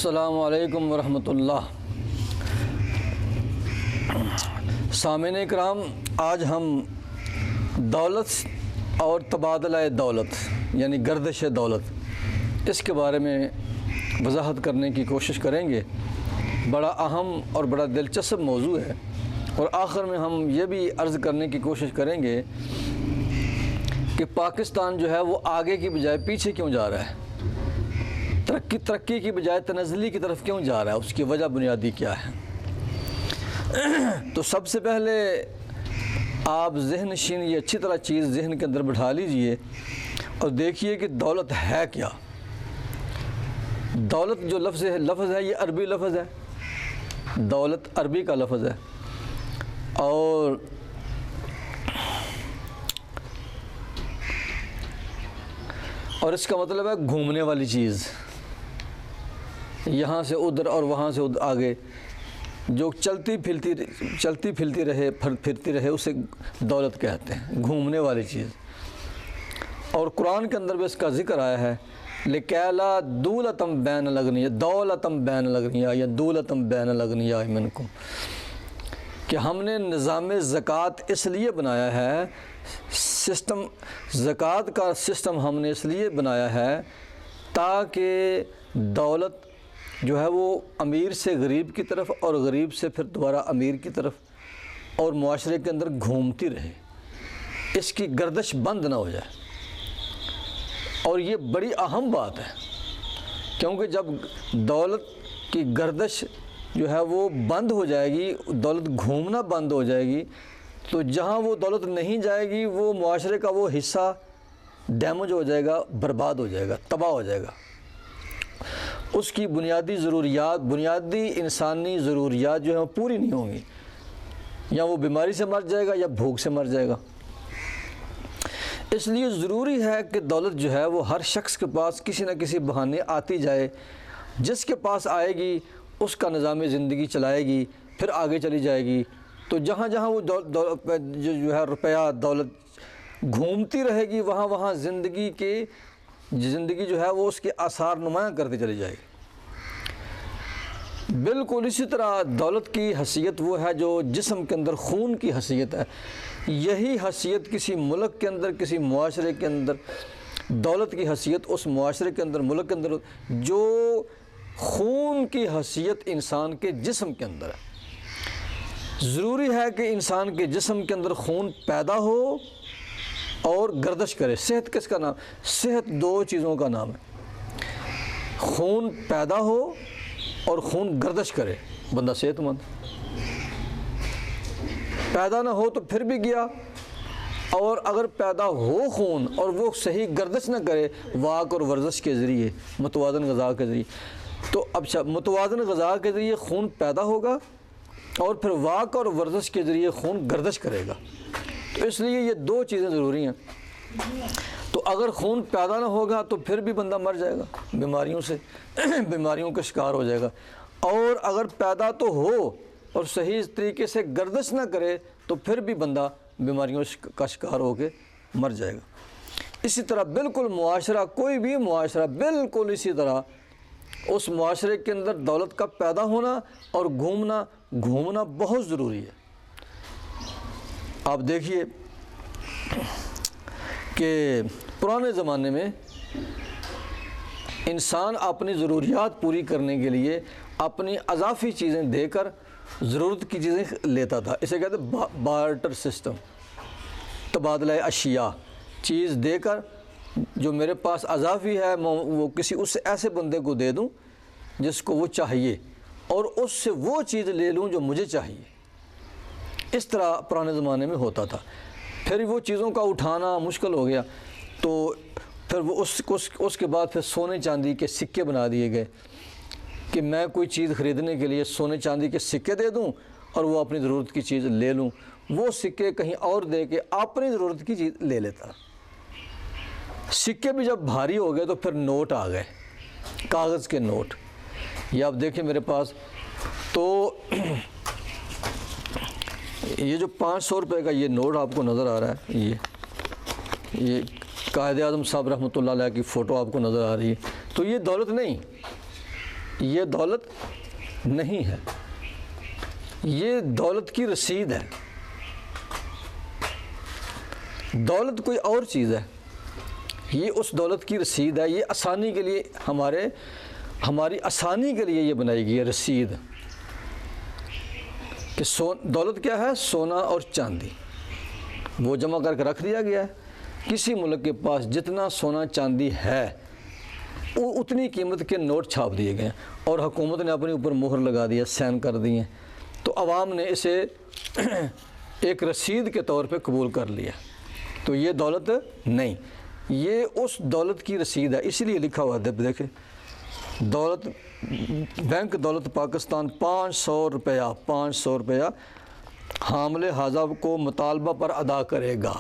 السلام علیکم ورحمۃ اللہ۔ سامعین کرام، آج ہم دولت اور تبادلہ دولت یعنی گردش دولت اس کے بارے میں وضاحت کرنے کی کوشش کریں گے۔ بڑا اہم اور بڑا دلچسپ موضوع ہے، اور آخر میں ہم یہ بھی عرض کرنے کی کوشش کریں گے کہ پاکستان جو ہے وہ آگے کی بجائے پیچھے کیوں جا رہا ہے، ترقی کی بجائے تنزلی کی طرف کیوں جا رہا ہے، اس کی وجہ بنیادی کیا ہے۔ تو سب سے پہلے آپ ذہن نشین یہ اچھی طرح چیز ذہن کے اندر بٹھا لیجئے اور دیکھیے کہ دولت ہے کیا۔ دولت جو لفظ ہے یہ عربی لفظ ہے، دولت عربی کا لفظ ہے، اور اس کا مطلب ہے گھومنے والی چیز، یہاں سے ادھر اور وہاں سے ادھر آگے، جو چلتی پھرتی رہے اسے دولت کہتے ہیں، گھومنے والی چیز۔ اور قرآن کے اندر بھی اس کا ذکر آیا ہے، لِكَيْلَا دُولَةً بَيْنَ الْأَغْنِيَاءِ دَوْلَةً بَيْنَ الْأَغْنِيَاءِ یا دُولَةً بَيْنَ الْأَغْنِيَاءِ مِنْكُمْ، کہ ہم نے نظام زکوٰۃ اس لیے بنایا ہے، زکوٰۃ کا سسٹم ہم نے اس لیے بنایا ہے تاکہ دولت جو ہے وہ امیر سے غریب کی طرف اور غریب سے پھر دوبارہ امیر کی طرف اور معاشرے کے اندر گھومتی رہے، اس کی گردش بند نہ ہو جائے۔ اور یہ بڑی اہم بات ہے، کیونکہ جب دولت کی گردش جو ہے وہ بند ہو جائے گی، دولت گھومنا بند ہو جائے گی، تو جہاں وہ دولت نہیں جائے گی وہ معاشرے کا وہ حصہ ڈیمیج ہو جائے گا، برباد ہو جائے گا، تباہ ہو جائے گا۔ اس کی بنیادی انسانی ضروریات جو ہیں وہ پوری نہیں ہوں گی، یا وہ بیماری سے مر جائے گا یا بھوک سے مر جائے گا۔ اس لیے ضروری ہے کہ دولت جو ہے وہ ہر شخص کے پاس کسی نہ کسی بہانے آتی جائے، جس کے پاس آئے گی اس کا نظام زندگی چلائے گی، پھر آگے چلی جائے گی۔ تو جہاں جہاں وہ جو ہے روپیہ دولت گھومتی رہے گی، وہاں وہاں زندگی جو ہے وہ اس کے آثار نمایاں کرتی چلی جائے گی۔ بالکل اسی طرح دولت کی حیثیت وہ ہے جو جسم کے اندر خون کی حیثیت ہے۔ یہی حیثیت کسی ملک کے اندر، کسی معاشرے کے اندر، دولت کی حیثیت اس معاشرے کے اندر، ملک کے اندر جو خون کی حیثیت انسان کے جسم کے اندر ہے۔ ضروری ہے کہ انسان کے جسم کے اندر خون پیدا ہو اور گردش کرے۔ صحت کس کا نام؟ صحت دو چیزوں کا نام ہے، خون پیدا ہو اور خون گردش کرے، بندہ صحت مند۔ پیدا نہ ہو تو پھر بھی گیا، اور اگر پیدا ہو خون اور وہ صحیح گردش نہ کرے واک اور ورزش کے ذریعے، متوازن غذا کے ذریعے، تو متوازن غذا کے ذریعے خون پیدا ہوگا اور پھر واک اور ورزش کے ذریعے خون گردش کرے گا۔ تو اس لیے یہ دو چیزیں ضروری ہیں۔ تو اگر خون پیدا نہ ہوگا تو پھر بھی بندہ مر جائے گا، بیماریوں کا شکار ہو جائے گا۔ اور اگر پیدا تو ہو اور صحیح طریقے سے گردش نہ کرے تو پھر بھی بندہ بیماریوں کا شکار ہو کے مر جائے گا۔ اسی طرح بالکل معاشرہ، کوئی بھی معاشرہ بالکل اسی طرح، اس معاشرے کے اندر دولت کا پیدا ہونا اور گھومنا بہت ضروری ہے۔ آپ دیکھیے کہ پرانے زمانے میں انسان اپنی ضروریات پوری کرنے کے لیے اپنی اضافی چیزیں دے کر ضرورت کی چیزیں لیتا تھا۔ اسے کہتے ہیں بارٹر سسٹم، تبادلہ اشیاء، چیز دے کر جو میرے پاس اضافی ہے وہ کسی اس ایسے بندے کو دے دوں جس کو وہ چاہیے، اور اس سے وہ چیز لے لوں جو مجھے چاہیے۔ اس طرح پرانے زمانے میں ہوتا تھا۔ پھر وہ چیزوں کا اٹھانا مشکل ہو گیا، تو پھر وہ اس کے بعد پھر سونے چاندی کے سکے بنا دیے گئے کہ میں کوئی چیز خریدنے کے لیے سونے چاندی کے سکے دے دوں اور وہ اپنی ضرورت کی چیز لے لوں۔ وہ سکے کہیں اور دے کے اپنی ضرورت کی چیز لے لیتا۔ سکے بھی جب بھاری ہو گئے تو پھر نوٹ آ گئے، کاغذ کے نوٹ۔ یہ آپ دیکھیں میرے پاس، تو یہ جو 500 روپے کا یہ نوٹ آپ کو نظر آ رہا ہے، یہ قائد اعظم صاحب رحمۃ اللہ علیہ کی فوٹو آپ کو نظر آ رہی ہے، تو یہ دولت نہیں، یہ دولت نہیں ہے، یہ دولت کی رسید ہے۔ دولت کوئی اور چیز ہے، یہ اس دولت کی رسید ہے۔ یہ آسانی کے لیے ہماری آسانی کے لیے یہ بنائی گئی ہے رسید، کہ دولت کیا ہے؟ سونا اور چاندی، وہ جمع کر کے رکھ دیا گیا ہے۔ کسی ملک کے پاس جتنا سونا چاندی ہے وہ اتنی قیمت کے نوٹ چھاپ دیے گئے ہیں اور حکومت نے اپنے اوپر مہر لگا دیا، سائن کر دیے، تو عوام نے اسے ایک رسید کے طور پہ قبول کر لیا۔ تو یہ دولت نہیں، یہ اس دولت کی رسید ہے۔ اسی لیے لکھا ہوا ہے، دیکھیں، دولت بینک دولت پاکستان 500 روپیہ حامل حاضہ کو مطالبہ پر ادا کرے گا۔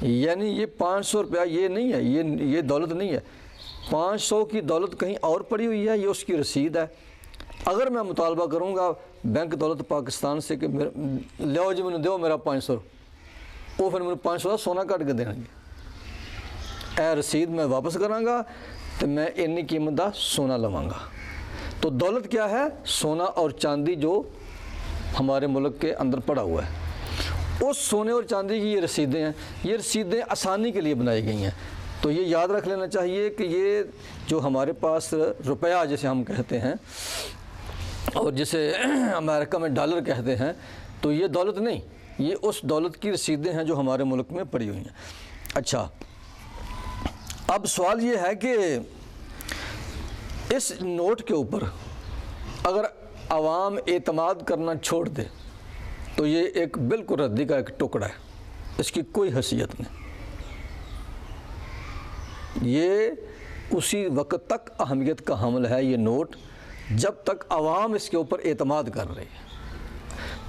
یعنی یہ 500 روپیہ یہ نہیں ہے، یہ دولت نہیں ہے۔ 500 کی دولت کہیں اور پڑی ہوئی ہے، یہ اس کی رسید ہے۔ اگر میں مطالبہ کروں گا بینک دولت پاکستان سے کہ لو جی مجھے دیو میرا 500، وہ پھر مجھے 500 سونا کٹ کے دیں گے، اے رسید میں واپس کراں گا تو میں اتنی قیمت دا سونا لواں گا۔ تو دولت کیا ہے؟ سونا اور چاندی جو ہمارے ملک کے اندر پڑا ہوا ہے، اس سونے اور چاندی کی یہ رسیدیں ہیں۔ یہ رسیدیں آسانی کے لیے بنائی گئی ہیں۔ تو یہ یاد رکھ لینا چاہیے کہ یہ جو ہمارے پاس روپیہ جسے ہم کہتے ہیں اور جسے امریکہ میں ڈالر کہتے ہیں، تو یہ دولت نہیں، یہ اس دولت کی رسیدیں ہیں جو ہمارے ملک میں پڑی ہوئی ہیں۔ اچھا، اب سوال یہ ہے کہ اس نوٹ کے اوپر اگر عوام اعتماد کرنا چھوڑ دے تو یہ ایک بالکل ردی کا ایک ٹکڑا ہے، اس کی کوئی حیثیت نہیں۔ یہ اسی وقت تک اہمیت کا حامل ہے یہ نوٹ جب تک عوام اس کے اوپر اعتماد کر رہی ہے۔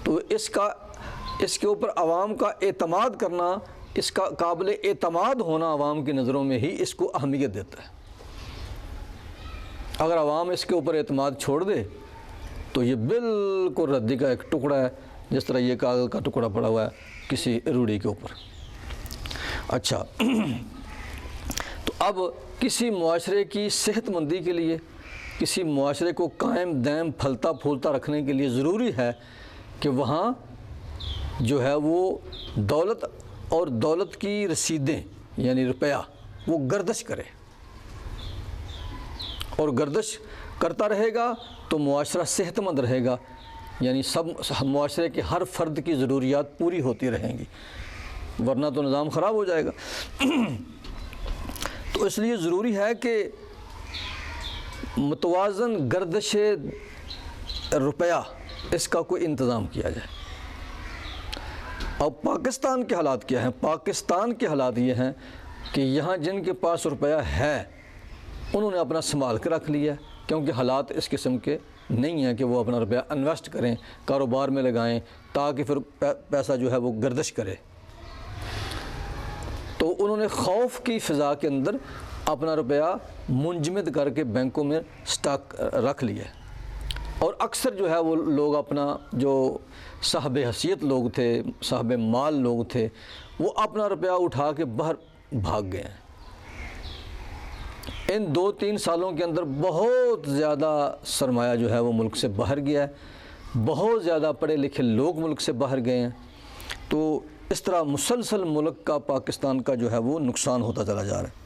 تو اس کے اوپر عوام کا اعتماد کرنا، اس کا قابل اعتماد ہونا عوام کی نظروں میں ہی اس کو اہمیت دیتا ہے۔ اگر عوام اس کے اوپر اعتماد چھوڑ دے تو یہ بالکل ردی کا ایک ٹکڑا ہے، جس طرح یہ کاغذ کا ٹکڑا پڑا ہوا ہے کسی روڑی کے اوپر۔ اچھا، تو اب کسی معاشرے کی صحت مندی کے لیے، کسی معاشرے کو قائم دائم پھلتا پھولتا رکھنے کے لیے ضروری ہے کہ وہاں جو ہے وہ دولت اور دولت کی رسیدیں یعنی روپیہ وہ گردش کرے، اور گردش کرتا رہے گا تو معاشرہ صحت مند رہے گا، یعنی سب معاشرے کے ہر فرد کی ضروریات پوری ہوتی رہیں گی، ورنہ تو نظام خراب ہو جائے گا۔ تو اس لیے ضروری ہے کہ متوازن گردش روپیہ اس کا کوئی انتظام کیا جائے۔ اب پاکستان کے حالات کیا ہیں؟ پاکستان کے حالات یہ ہیں کہ یہاں جن کے پاس روپیہ ہے انہوں نے اپنا سنبھال کے رکھ لیا، کیونکہ حالات اس قسم کے نہیں ہیں کہ وہ اپنا روپیہ انویسٹ کریں، کاروبار میں لگائیں تاکہ پھر پیسہ جو ہے وہ گردش کرے۔ تو انہوں نے خوف کی فضا کے اندر اپنا روپیہ منجمد کر کے بینکوں میں سٹاک رکھ لیا، اور اکثر جو ہے وہ لوگ اپنا جو صاحب حیثیت لوگ تھے، صاحب مال لوگ تھے، وہ اپنا روپیہ اٹھا کے باہر بھاگ گئے ہیں۔ ان 2-3 سالوں کے اندر بہت زیادہ سرمایہ جو ہے وہ ملک سے باہر گیا ہے، بہت زیادہ پڑھے لکھے لوگ ملک سے باہر گئے ہیں۔ تو اس طرح مسلسل ملک کا، پاکستان کا جو ہے وہ نقصان ہوتا چلا جا رہا ہے۔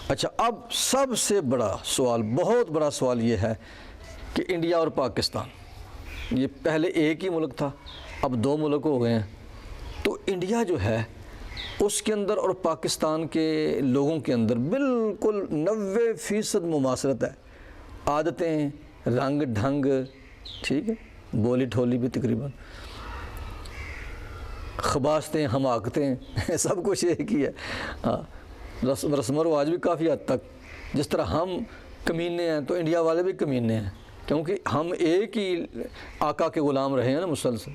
اچھا، اب سب سے بڑا سوال، بہت بڑا سوال یہ ہے کہ انڈیا اور پاکستان، یہ پہلے ایک ہی ملک تھا، اب 2 ملک ہو گئے ہیں۔ تو انڈیا جو ہے اس کے اندر اور پاکستان کے لوگوں کے اندر بالکل 90% مماثلت ہے، عادتیں، رنگ ڈھنگ، ٹھیک ہے، بولی ٹھولی بھی تقریباً، خباستیں، حماقتیں، سب کچھ ایک ہی ہے۔ ہاں، رسم و رواج بھی کافی حد تک، جس طرح ہم کمینے ہیں تو انڈیا والے بھی کمینے ہیں، کیونکہ ہم ایک ہی آقا کے غلام رہے ہیں نا مسلسل۔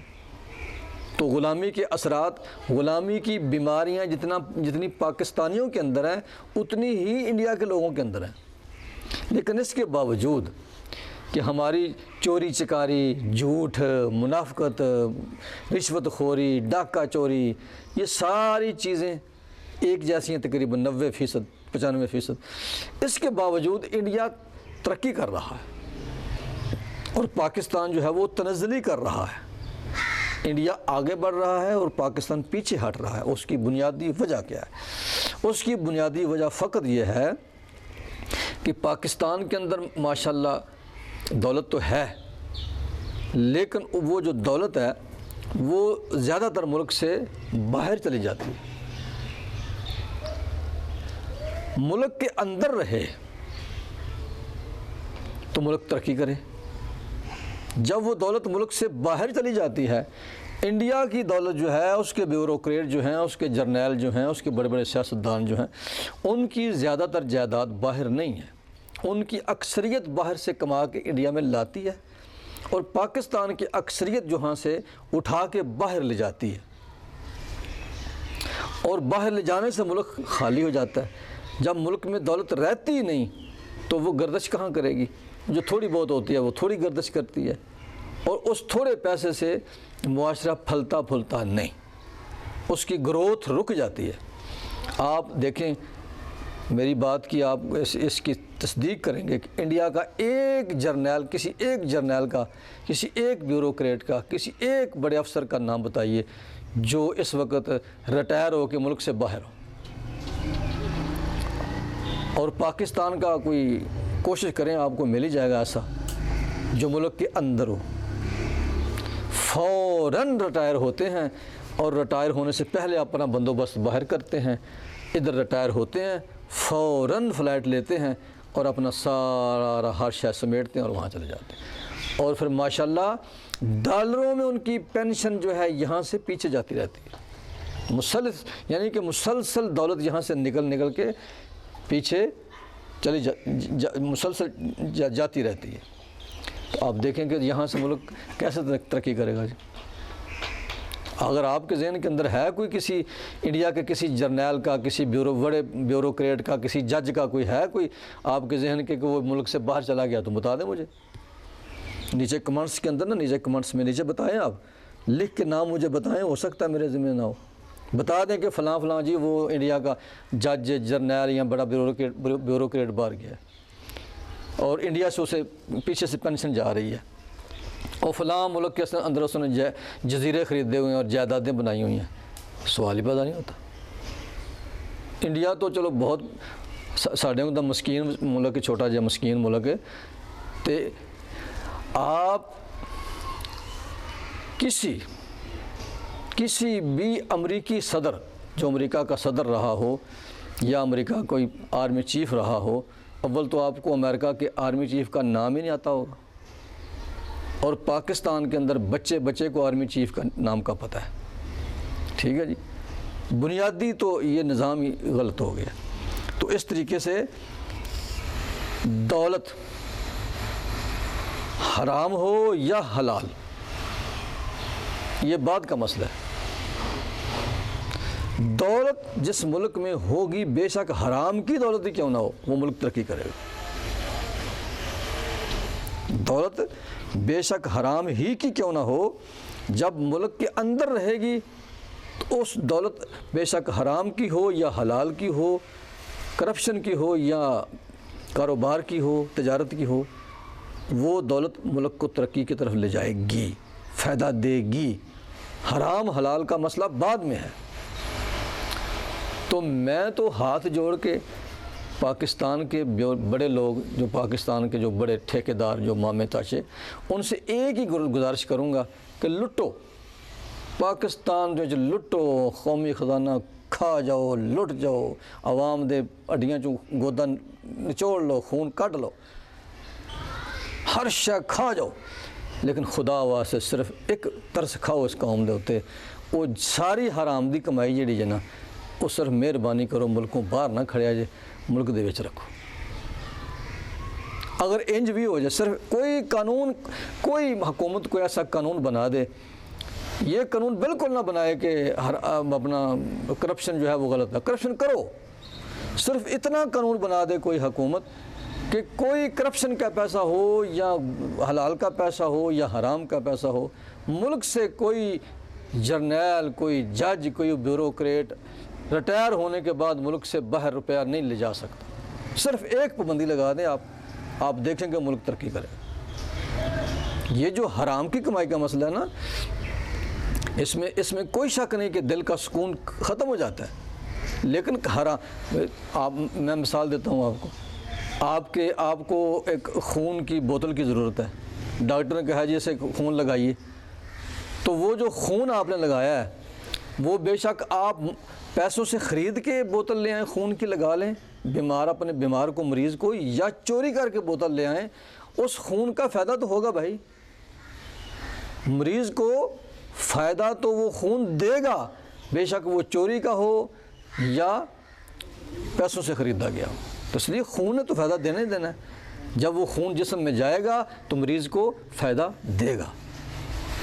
تو غلامی کے اثرات، غلامی کی بیماریاں جتنی پاکستانیوں کے اندر ہیں اتنی ہی انڈیا کے لوگوں کے اندر ہیں۔ لیکن اس کے باوجود کہ ہماری چوری چکاری، جھوٹ، منافقت، رشوت خوری، ڈاکہ چوری، یہ ساری چیزیں ایک جیسی ہیں تقریباً 90%، 95%۔ اس کے باوجود انڈیا ترقی کر رہا ہے اور پاکستان جو ہے وہ تنزلی کر رہا ہے. انڈیا آگے بڑھ رہا ہے اور پاکستان پیچھے ہٹ رہا ہے. اس کی بنیادی وجہ کیا ہے؟ اس کی بنیادی وجہ فقط یہ ہے کہ پاکستان کے اندر ماشاءاللہ دولت تو ہے، لیکن وہ جو دولت ہے وہ زیادہ تر ملک سے باہر چلی جاتی ہے. ملک کے اندر رہے تو ملک ترقی کرے. جب وہ دولت ملک سے باہر چلی جاتی ہے، انڈیا کی دولت جو ہے، اس کے بیوروکریٹ جو ہیں، اس کے جرنیل جو ہیں، اس کے بڑے بڑے سیاستدان جو ہیں، ان کی زیادہ تر جائیداد باہر نہیں ہے. ان کی اکثریت باہر سے کما کے انڈیا میں لاتی ہے اور پاکستان کی اکثریت جہاں سے اٹھا کے باہر لے جاتی ہے، اور باہر لے جانے سے ملک خالی ہو جاتا ہے. جب ملک میں دولت رہتی ہی نہیں تو وہ گردش کہاں کرے گی؟ جو تھوڑی بہت ہوتی ہے وہ تھوڑی گردش کرتی ہے، اور اس تھوڑے پیسے سے معاشرہ پھلتا پھولتا نہیں، اس کی گروتھ رک جاتی ہے. آپ دیکھیں میری بات کی، آپ اس کی تصدیق کریں گے کہ انڈیا کا ایک جرنیل، کسی ایک جرنیل کا، کسی ایک بیوروکریٹ کا، کسی ایک بڑے افسر کا نام بتائیے جو اس وقت ریٹائر ہو کے ملک سے باہر ہو. اور پاکستان کا کوئی کوشش کریں، آپ کو مل ہی جائے گا ایسا جو ملک کے اندر ہو. فوراً ریٹائر ہوتے ہیں اور ریٹائر ہونے سے پہلے اپنا بندوبست باہر کرتے ہیں. ادھر ریٹائر ہوتے ہیں، فوراً فلائٹ لیتے ہیں اور اپنا سارا ہر شے سمیٹتے ہیں اور وہاں چلے جاتے ہیں. اور پھر ماشاءاللہ ڈالروں میں ان کی پینشن جو ہے یہاں سے پیچھے جاتی رہتی ہے. یعنی کہ مسلسل دولت یہاں سے نکل کے پیچھے چلی مسلسل جاتی رہتی ہے. تو آپ دیکھیں کہ یہاں سے ملک کیسے ترقی کرے گا. اگر آپ کے ذہن کے اندر ہے کوئی کسی انڈیا کے کسی جرنیل کا، کسی بڑے بیوروکریٹ کا، کسی جج کا کوئی ہے کوئی آپ کے ذہن کے کہ وہ ملک سے باہر چلا گیا، تو بتا دیں مجھے نیچے کمنٹس کے اندر نیچے کمنٹس میں نیچے بتائیں. آپ لکھ کے نام مجھے بتائیں، ہو سکتا ہے میرے ذمہ نہ ہو. بتا دیں کہ فلاں فلاں جی وہ انڈیا کا جج، جرنیل یا بڑا بیوروکریٹ باہر گیا ہے اور انڈیا سے اسے پیچھے سے پینشن جا رہی ہے، اور فلاں ملک کے اندر اس نے جزیرے خریدے ہوئے ہیں اور جائیدادیں بنائی ہوئی ہیں. سوال ہی پیدا نہیں ہوتا. انڈیا تو چلو بہت ساڑھے کو مسکین ملک ہے، چھوٹا جہا مسکین ملک ہے. تو آپ کسی بھی امریکی صدر جو امریکہ کا صدر رہا ہو یا امریکہ کوئی آرمی چیف رہا ہو، اول تو آپ کو امریکہ کے آرمی چیف کا نام ہی نہیں آتا ہوگا، اور پاکستان کے اندر بچے کو آرمی چیف کا نام کا پتہ ہے. ٹھیک ہے جی، بنیادی تو یہ نظام ہی غلط ہو گیا. تو اس طریقے سے دولت حرام ہو یا حلال، یہ بات کا مسئلہ ہے. دولت جس ملک میں ہوگی، بے شک حرام کی دولت ہی کیوں نہ ہو، وہ ملک ترقی کرے گا. دولت بے شک حرام ہی کی کیوں نہ ہو، جب ملک کے اندر رہے گی تو اس دولت بے شک حرام کی ہو یا حلال کی ہو، کرپشن کی ہو یا کاروبار کی ہو، تجارت کی ہو، وہ دولت ملک کو ترقی کی طرف لے جائے گی، فائدہ دے گی. حرام حلال کا مسئلہ بعد میں ہے. تو میں تو ہاتھ جوڑ کے پاکستان کے بڑے لوگ، جو پاکستان کے جو بڑے ٹھیکیدار، جو مامے چاچے، ان سے ایک ہی گزارش کروں گا کہ لٹو پاکستان جو لٹو، قومی خزانہ کھا جاؤ، لٹ جاؤ، عوام دے ہڈیاں چوں گودا نچوڑ لو، خون کٹ لو، ہر شے کھا جاؤ، لیکن خدا واسطے صرف ایک ترس کھاؤ اس قوم دے ہوتے، وہ ساری حرام دی کمائی جڑی ہے نا، وہ صرف مہربانی کرو ملکوں باہر نہ کھڑیا جے، ملک دے وچ رکھو. اگر انج بھی ہو جائے، صرف کوئی قانون، کوئی حکومت کوئی ایسا قانون بنا دے، یہ قانون بالکل نہ بنائے کہ اپنا کرپشن جو ہے وہ غلط ہے، کرپشن کرو، صرف اتنا قانون بنا دے کوئی حکومت کہ کوئی کرپشن کا پیسہ ہو یا حلال کا پیسہ ہو یا حرام کا پیسہ ہو، ملک سے کوئی جرنیل، کوئی جج، کوئی بیوروکریٹ ریٹائر ہونے کے بعد ملک سے باہر روپیہ نہیں لے جا سکتا. صرف ایک پابندی لگا دیں آپ آپ دیکھیں کہ ملک ترقی کرے. یہ جو حرام کی کمائی کا مسئلہ ہے نا، اس میں کوئی شک نہیں کہ دل کا سکون ختم ہو جاتا ہے. لیکن حرام، میں مثال دیتا ہوں آپ کو. آپ کو ایک خون کی بوتل کی ضرورت ہے. ڈاکٹر نے کہا جی اسے خون لگائیے. تو وہ جو خون آپ نے لگایا ہے وہ بے شک آپ پیسوں سے خرید کے بوتل لے آئیں، خون کی لگا لیں، اپنے بیمار کو، مریض کو، یا چوری کر کے بوتل لے آئیں، اس خون کا فائدہ تو ہوگا بھائی. مریض کو فائدہ تو وہ خون دے گا، بے شک وہ چوری کا ہو یا پیسوں سے خریدا گیا ہو. تو اس لیے خون نے تو فائدہ دینا ہی دینا ہے. جب وہ خون جسم میں جائے گا تو مریض کو فائدہ دے گا.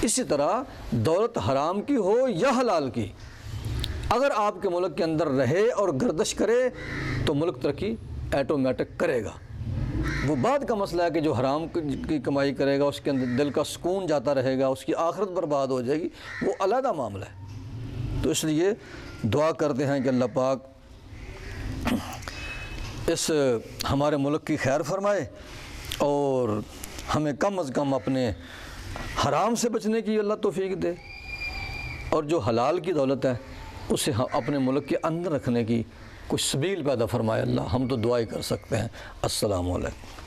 اسی طرح دولت حرام کی ہو یا حلال کی، اگر آپ کے ملک کے اندر رہے اور گردش کرے تو ملک ترقی ایٹومیٹک کرے گا. وہ بعد کا مسئلہ ہے کہ جو حرام کی کمائی کرے گا اس کے اندر دل کا سکون جاتا رہے گا، اس کی آخرت برباد ہو جائے گی، وہ علیحدہ معاملہ ہے. تو اس لیے دعا کرتے ہیں کہ اللہ پاک اس ہمارے ملک کی خیر فرمائے اور ہمیں کم از کم اپنے حرام سے بچنے کی اللہ توفیق دے، اور جو حلال کی دولت ہے اسے اپنے ملک کے اندر رکھنے کی کچھ سبیل پیدا فرمائے اللہ. ہم تو دعا ہی کر سکتے ہیں. السلام علیکم.